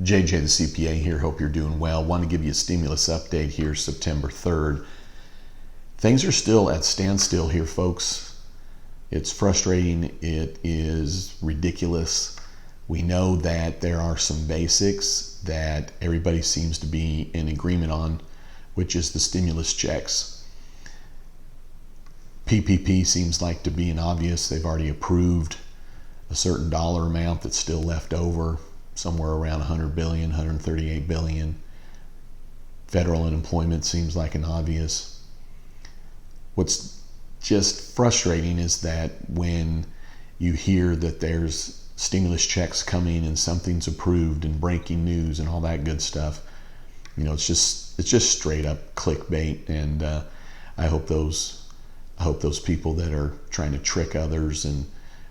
JJ the CPA here. Hope you're doing well. Want to give you a stimulus update here, September 3rd. Things are still at standstill here, folks. It's frustrating. It is ridiculous. We know that there are some basics that everybody seems to be in agreement on, which is the stimulus checks. PPP seems like to be an obvious. They've already approved a certain dollar amount that's still left over, somewhere around 100 billion, 138 billion. Federal unemployment seems like an obvious. What's just frustrating is that when you hear that there's stimulus checks coming and something's approved and breaking news and all that good stuff, you know, it's just straight up clickbait. And I hope those people that are trying to trick others and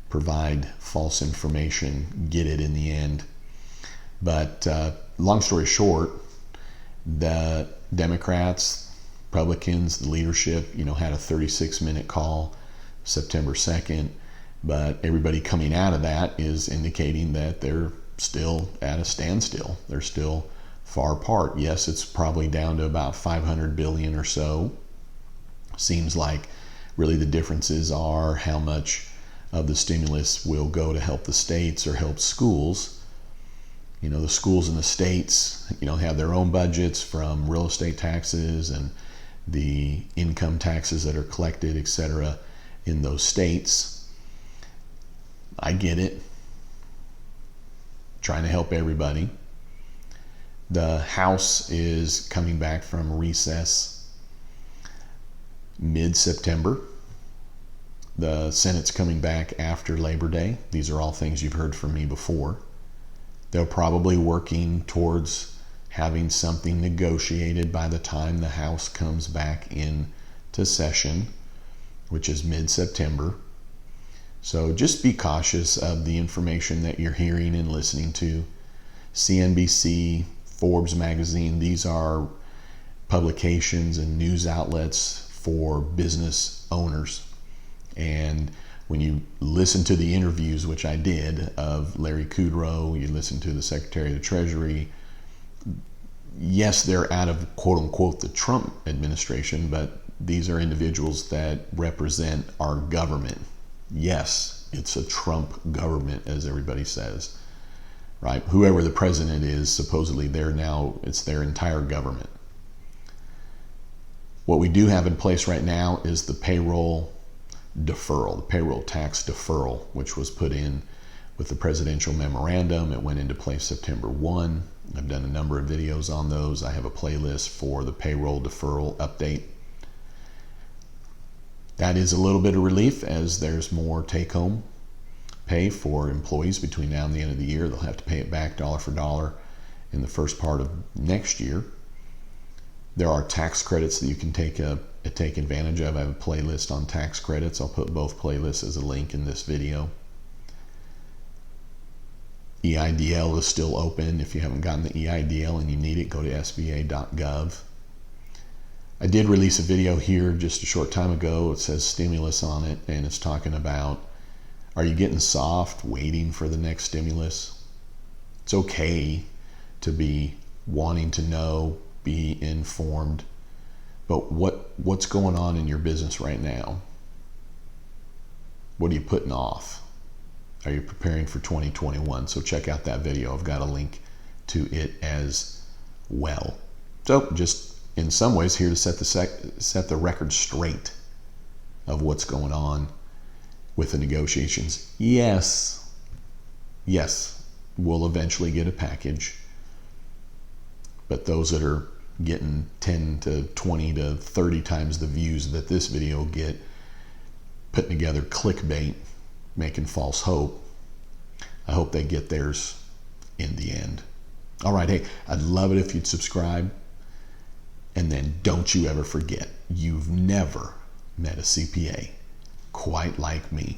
provide false information get it in the end. But long story short, the Democrats, Republicans, the leadership, had a 36-minute call September 2nd, but everybody coming out of that is indicating that they're still at a standstill. They're still far apart. Yes, it's probably down to about 500 billion or so. Seems like really the differences are how much of the stimulus will go to help the states or help schools. The schools in the states, have their own budgets from real estate taxes and the income taxes that are collected, etc., in those states. I get it. Trying to help everybody. The House is coming back from recess mid-September. The Senate's coming back after Labor Day. These are all things you've heard from me before. They're probably working towards having something negotiated by the time the House comes back into session, which is mid-September. So just be cautious of the information that you're hearing and listening to. CNBC, Forbes magazine, these are publications and news outlets for business owners. And when you listen to the interviews, which I did, of Larry Kudlow, you listen to the Secretary of the Treasury, yes, they're out of quote-unquote the Trump administration, but these are individuals that represent our government. Yes, it's a Trump government, as everybody says, right? Whoever the president is, supposedly it's their entire government. What we do have in place right now is the payroll deferral, the payroll tax deferral, which was put in with the presidential memorandum. It went into place September 1. I've done a number of videos on those. I have a playlist for the payroll deferral update. That is a little bit of relief, as there's more take-home pay for employees between now and the end of the year. They'll have to pay it back dollar for dollar in the first part of next year. There are tax credits that you can take advantage of. I have a playlist on tax credits. I'll put both playlists as a link in this video. EIDL is still open. If you haven't gotten the EIDL and you need it, go to sba.gov. I did release a video here just a short time ago. It says stimulus on it, and it's talking about, are you getting soft waiting for the next stimulus? It's okay to be wanting to know, be informed, but what's going on in your business right now? What are you putting off? Are you preparing for 2021? So check out that video. I've got a link to it as well. So just in some ways here to set the record straight of what's going on with the negotiations. Yes, we'll eventually get a package, but those that are getting 10 to 20 to 30 times the views that this video will get, putting together clickbait, making false hope, I hope they get theirs in the end. All right, hey, I'd love it if you'd subscribe. And then don't you ever forget, you've never met a CPA quite like me.